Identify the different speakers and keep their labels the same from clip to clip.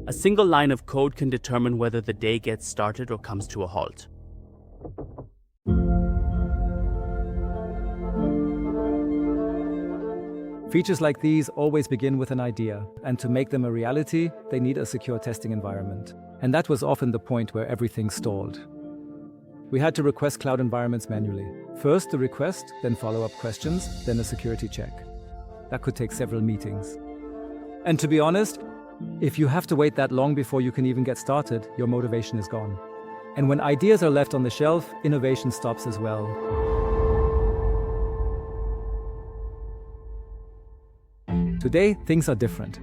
Speaker 1: A single line of code can determine whether the day gets started or comes to a halt.
Speaker 2: Features like these always begin with an idea, and to make them a reality, they need a secure testing environment. And that was often the point where everything stalled. We had to request cloud environments manually. First the request, then follow-up questions, then a security check. That could take several meetings. And to be honest, if you have to wait that long before you can even get started, your motivation is gone. And when ideas are left on the shelf, innovation stops as well. Today, things are different.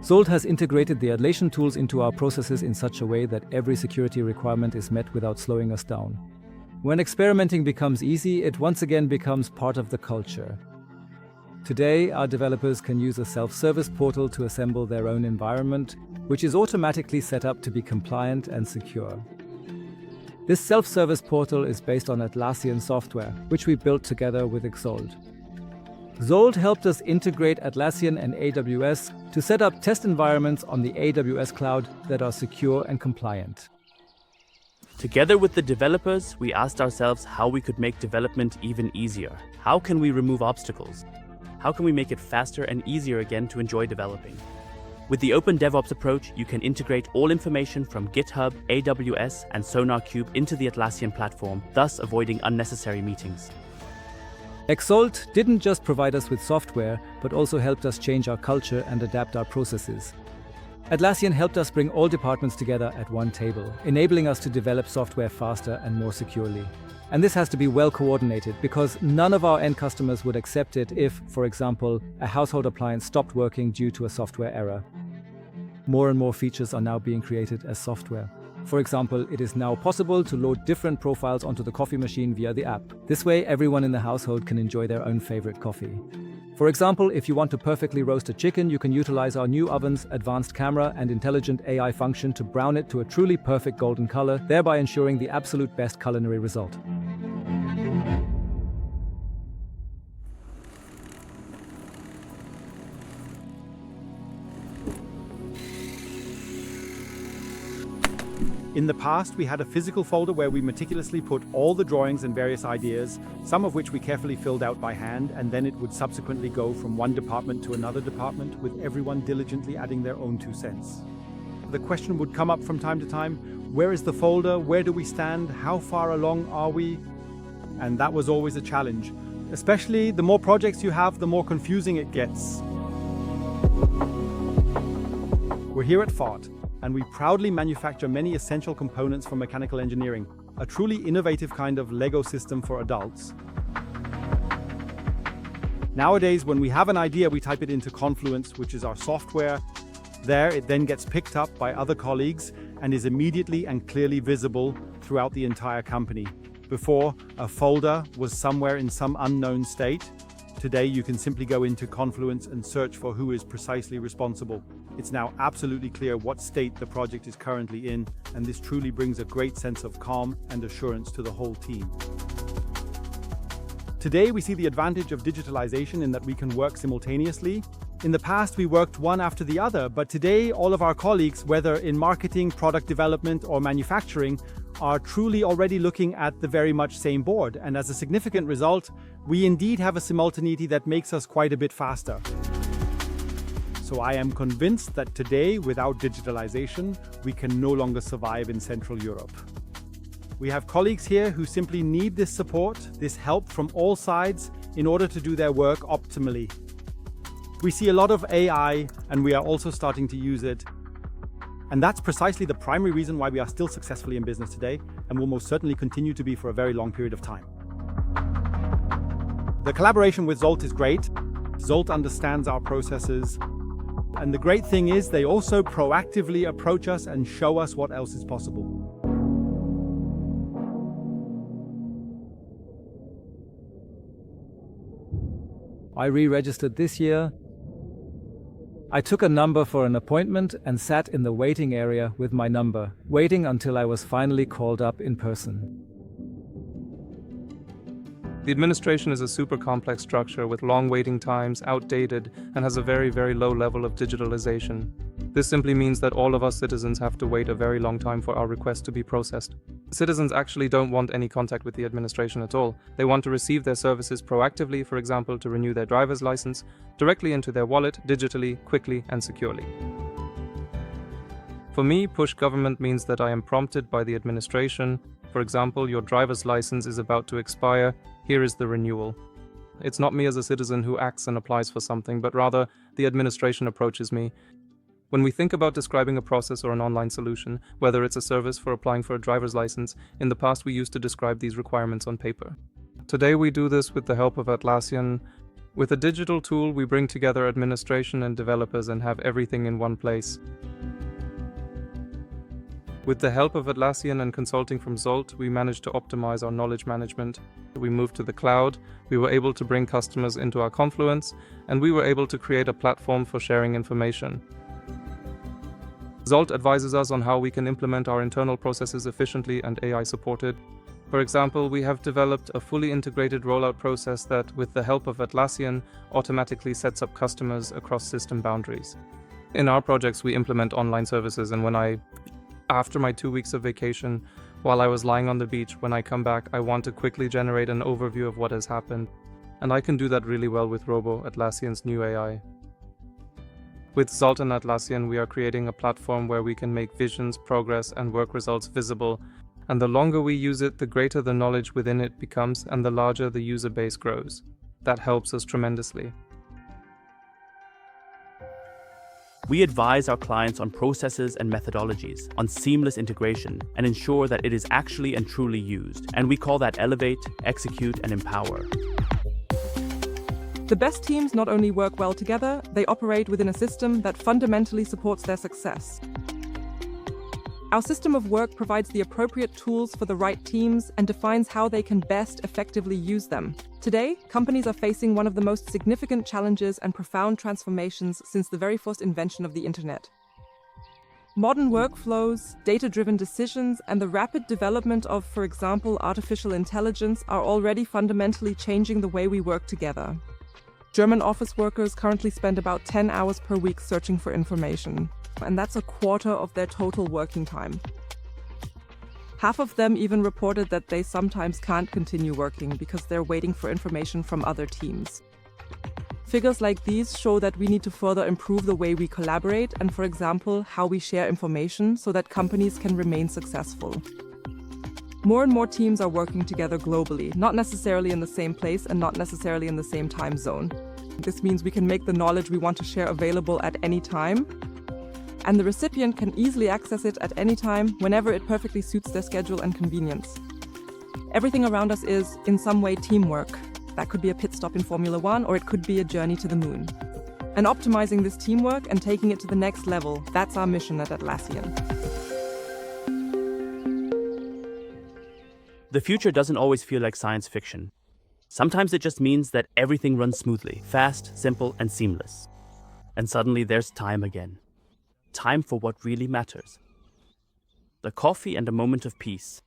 Speaker 2: XALT has integrated the Atlassian tools into our processes in such a way that every security requirement is met without slowing us down. When experimenting becomes easy, it once again becomes part of the culture. Today, our developers can use a self-service portal to assemble their own environment, which is automatically set up to be compliant and secure. This self-service portal is based on Atlassian software, which we built together with XALT. XALT helped us integrate Atlassian and AWS to set up test environments on the AWS cloud that are secure and compliant.
Speaker 1: Together with the developers, we asked ourselves how we could make development even easier. How can we remove obstacles? How can we make it faster and easier again to enjoy developing? With the Open DevOps approach, you can integrate all information from GitHub, AWS, and SonarQube into the Atlassian platform, thus avoiding unnecessary meetings.
Speaker 2: XALT didn't just provide us with software, but also helped us change our culture and adapt our processes. Atlassian helped us bring all departments together at one table, enabling us to develop software faster and more securely. And this has to be well coordinated because none of our end customers would accept it if, for example, a household appliance stopped working due to a software error. More and more features are now being created as software. For example, it is now possible to load different profiles onto the coffee machine via the app. This way, everyone in the household can enjoy their own favorite coffee. For example, if you want to perfectly roast a chicken, you can utilize our new oven's advanced camera and intelligent AI function to brown it to a truly perfect golden color, thereby ensuring the absolute best culinary result.
Speaker 3: In the past, we had a physical folder where we meticulously put all the drawings and various ideas, some of which we carefully filled out by hand, and then it would subsequently go from one department to another department, with everyone diligently adding their own 2 cents. The question would come up from time to time, where is the folder? Where do we stand? How far along are we? And that was always a challenge. Especially the more projects you have, the more confusing it gets. We're here at XALT, and we proudly manufacture many essential components for mechanical engineering, a truly innovative kind of Lego system for adults. Nowadays, when we have an idea, we type it into Confluence, which is our software. There, it then gets picked up by other colleagues and is immediately and clearly visible throughout the entire company. Before, a folder was somewhere in some unknown state. Today, you can simply go into Confluence and search for who is precisely responsible. It's now absolutely clear what state the project is currently in, and this truly brings a great sense of calm and assurance to the whole team. Today, we see the advantage of digitalization in that we can work simultaneously. In the past, we worked one after the other, but today, all of our colleagues, whether in marketing, product development, or manufacturing, are truly already looking at the very much same board. And as a significant result, we indeed have a simultaneity that makes us quite a bit faster. So I am convinced that today, without digitalization, we can no longer survive in Central Europe. We have colleagues here who simply need this support, this help from all sides in order to do their work optimally. We see a lot of AI, and we are also starting to use it. And that's precisely the primary reason why we are still successfully in business today, and will most certainly continue to be for a very long period of time. The collaboration with XALT is great. XALT understands our processes. And the great thing is they also proactively approach us and show us what else is possible.
Speaker 2: I re-registered this year. I took a number for an appointment and sat in the waiting area with my number, waiting until I was finally called up in person.
Speaker 4: The administration is a super complex structure with long waiting times, outdated, and has a very, very low level of digitalization. This simply means that all of us citizens have to wait a very long time for our request to be processed. Citizens actually don't want any contact with the administration at all. They want to receive their services proactively, for example, to renew their driver's license, directly into their wallet, digitally, quickly, and securely. For me, push government means that I am prompted by the administration. For example, your driver's license is about to expire, here is the renewal. It's not me as a citizen who acts and applies for something, but rather the administration approaches me. When we think about describing a process or an online solution, whether it's a service for applying for a driver's license, in the past we used to describe these requirements on paper. Today we do this with the help of Atlassian. With a digital tool, we bring together administration and developers and have everything in one place. With the help of Atlassian and consulting from XALT, we managed to optimize our knowledge management. We moved to the cloud, we were able to bring customers into our Confluence, and we were able to create a platform for sharing information. XALT advises us on how we can implement our internal processes efficiently and AI-supported. For example, we have developed a fully integrated rollout process that, with the help of Atlassian, automatically sets up customers across system boundaries. In our projects, we implement online services, and after my 2 weeks of vacation, while I was lying on the beach, when I come back, I want to quickly generate an overview of what has happened. And I can do that really well with Robo, Atlassian's new AI. With XALT and Atlassian, we are creating a platform where we can make visions, progress, and work results visible. And the longer we use it, the greater the knowledge within it becomes, and the larger the user base grows. That helps us tremendously.
Speaker 1: We advise our clients on processes and methodologies, on seamless integration, and ensure that it is actually and truly used. And we call that elevate, execute, and empower.
Speaker 5: The best teams not only work well together, they operate within a system that fundamentally supports their success. Our system of work provides the appropriate tools for the right teams and defines how they can best effectively use them. Today, companies are facing one of the most significant challenges and profound transformations since the very first invention of the internet. Modern workflows, data-driven decisions, and the rapid development of, for example, artificial intelligence are already fundamentally changing the way we work together. German office workers currently spend about 10 hours per week searching for information, and that's a quarter of their total working time. Half of them even reported that they sometimes can't continue working because they're waiting for information from other teams. Figures like these show that we need to further improve the way we collaborate and, for example, how we share information so that companies can remain successful. More and more teams are working together globally, not necessarily in the same place and not necessarily in the same time zone. This means we can make the knowledge we want to share available at any time, and the recipient can easily access it at any time, whenever it perfectly suits their schedule and convenience. Everything around us is, in some way, teamwork. That could be a pit stop in Formula 1, or it could be a journey to the moon. And optimizing this teamwork and taking it to the next level, that's our mission at Atlassian.
Speaker 1: The future doesn't always feel like science fiction. Sometimes it just means that everything runs smoothly, fast, simple, and seamless. And suddenly there's time again. Time for what really matters. The coffee and a moment of peace.